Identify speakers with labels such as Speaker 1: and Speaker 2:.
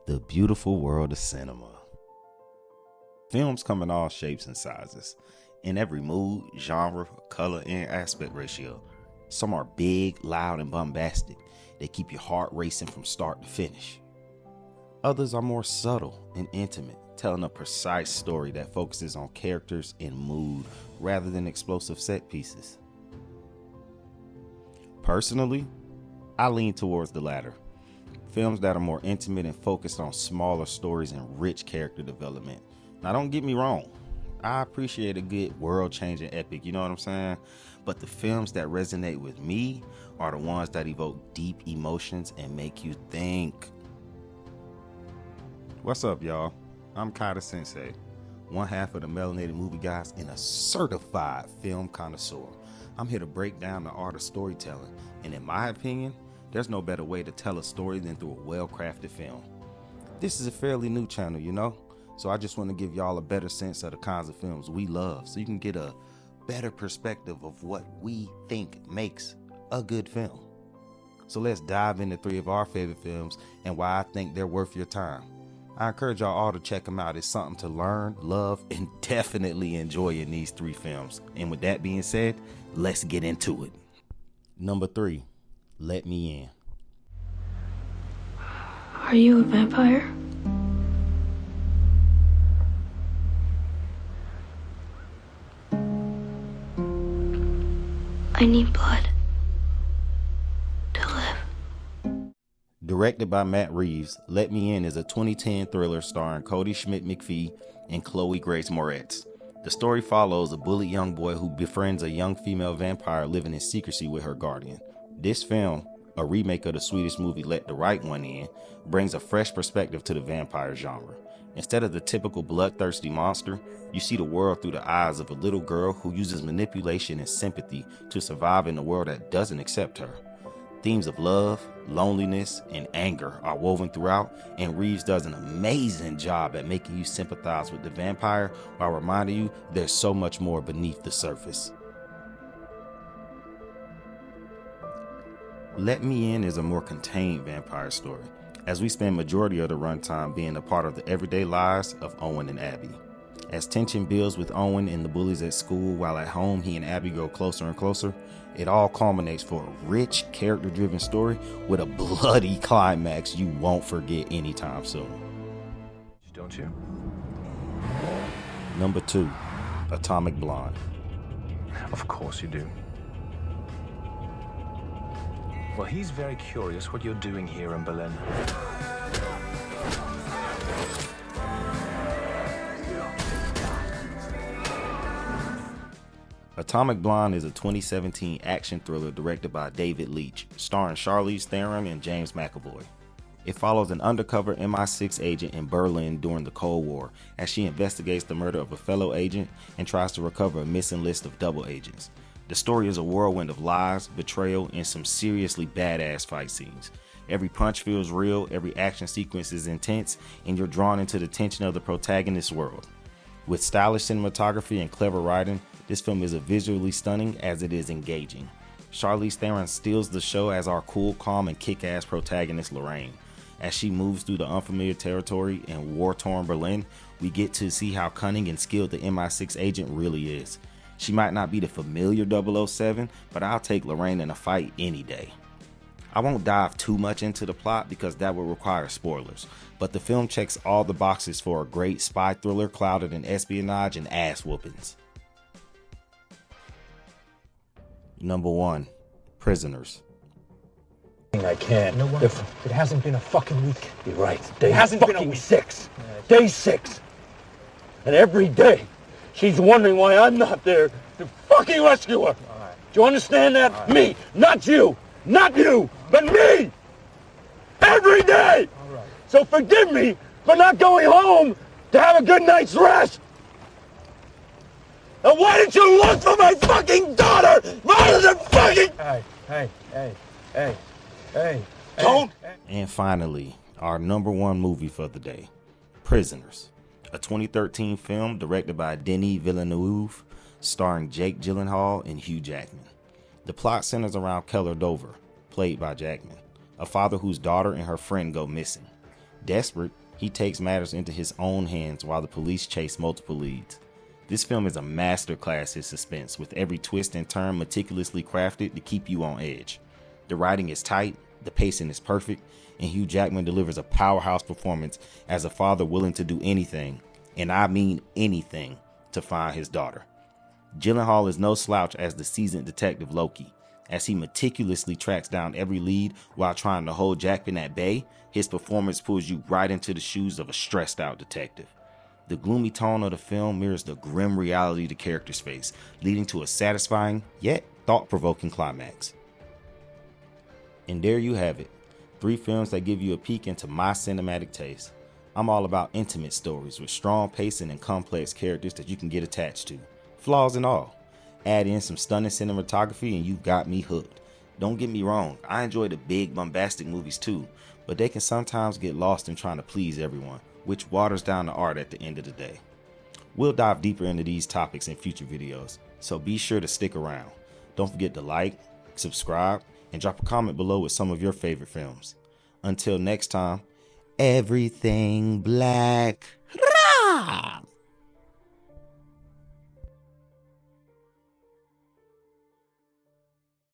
Speaker 1: The beautiful world of cinema. Films come in all shapes and sizes, in every mood, genre, color, and aspect ratio. Some are big, loud, and bombastic. They keep your heart racing from start to finish. Others are more subtle and intimate, telling a precise story that focuses on characters and mood rather than explosive set pieces. Personally, I lean towards the latter. Films that are more intimate and focused on smaller stories and rich character development. Now, don't get me wrong. I appreciate a good world-changing epic, you know what I'm saying? But the films that resonate with me are the ones that evoke deep emotions and make you think. What's up, y'all? I'm KyTheCinesei's, one half of the Melanated movie guys and a certified film connoisseur. I'm here to break down the art of storytelling, and in my opinion, there's no better way to tell a story than through a well-crafted film. This is a fairly new channel, you know? So I just want to give y'all a better sense of the kinds of films we love so you can get a better perspective of what we think makes a good film. So let's dive into 3 of our favorite films and why I think they're worth your time. I encourage y'all all to check them out. It's something to learn, love, and definitely enjoy in these 3 films. And with that being said, let's get into it. Number 3. Let Me In.
Speaker 2: Are you a vampire? I need blood to live.
Speaker 1: Directed by Matt Reeves, Let Me In is a 2010 thriller starring Cody Schmidt-McPhee and Chloe Grace Moretz. The story follows a bullied young boy who befriends a young female vampire living in secrecy with her guardian. This film, a remake of the Swedish movie Let the Right One In, brings a fresh perspective to the vampire genre. Instead of the typical bloodthirsty monster, you see the world through the eyes of a little girl who uses manipulation and sympathy to survive in a world that doesn't accept her. Themes of love, loneliness, and anger are woven throughout, and Reeves does an amazing job at making you sympathize with the vampire while reminding you there's so much more beneath the surface. Let Me In is a more contained vampire story, as we spend majority of the runtime being a part of the everyday lives of Owen and Abby. As tension builds with Owen and the bullies at school, while at home he and Abby grow closer and closer, it all culminates for a rich, character-driven story with a bloody climax you won't forget anytime soon.
Speaker 3: Don't you?
Speaker 1: Number 2, Atomic Blonde.
Speaker 3: Of course you do. Well, he's very curious what you're doing here in Berlin.
Speaker 1: Atomic Blonde is a 2017 action thriller directed by David Leitch, starring Charlize Theron and James McAvoy. It follows an undercover MI6 agent in Berlin during the Cold War as she investigates the murder of a fellow agent and tries to recover a missing list of double agents. The story is a whirlwind of lies, betrayal, and some seriously badass fight scenes. Every punch feels real, every action sequence is intense, and you're drawn into the tension of the protagonist's world. With stylish cinematography and clever writing, this film is as visually stunning as it is engaging. Charlize Theron steals the show as our cool, calm, and kick-ass protagonist Lorraine. As she moves through the unfamiliar territory in war-torn Berlin, we get to see how cunning and skilled the MI6 agent really is. She might not be the familiar 007, but I'll take Lorraine in a fight any day. I won't dive too much into the plot because that would require spoilers, but the film checks all the boxes for a great spy thriller clouded in espionage and ass whoopings. Number 1, Prisoners.
Speaker 4: I can't.
Speaker 5: No one.
Speaker 4: It hasn't been a fucking week.
Speaker 5: You're right.
Speaker 4: It hasn't been a week. 6. Day 6. And every day, she's wondering why I'm not there to fucking rescue her. All right. Do you understand that? Right. Me, not you. Not you, but me. Every day. All right. So forgive me for not going home to have a good night's rest. And why didn't you look for my fucking daughter rather than fucking... Hey. Don't...
Speaker 1: And finally, our number 1 movie for the day, Prisoners, a 2013 film directed by Denis Villeneuve, starring Jake Gyllenhaal and Hugh Jackman. The plot centers around Keller Dover, played by Jackman, a father whose daughter and her friend go missing. Desperate, he takes matters into his own hands while the police chase multiple leads. This film is a masterclass in suspense, with every twist and turn meticulously crafted to keep you on edge. The writing is tight, the pacing is perfect, and Hugh Jackman delivers a powerhouse performance as a father willing to do anything, and I mean anything, to find his daughter. Gyllenhaal is no slouch as the seasoned detective Loki. As he meticulously tracks down every lead while trying to hold Jackman at bay, his performance pulls you right into the shoes of a stressed out detective. The gloomy tone of the film mirrors the grim reality the characters face, leading to a satisfying yet thought-provoking climax. And there you have it, 3 films that give you a peek into my cinematic taste. I'm all about intimate stories with strong pacing and complex characters that you can get attached to, flaws and all. Add in some stunning cinematography and you've got me hooked. Don't get me wrong, I enjoy the big bombastic movies too, but they can sometimes get lost in trying to please everyone, which waters down the art at the end of the day. We'll dive deeper into these topics in future videos, so be sure to stick around. Don't forget to like, subscribe, and drop a comment below with some of your favorite films. Until next time, everything black.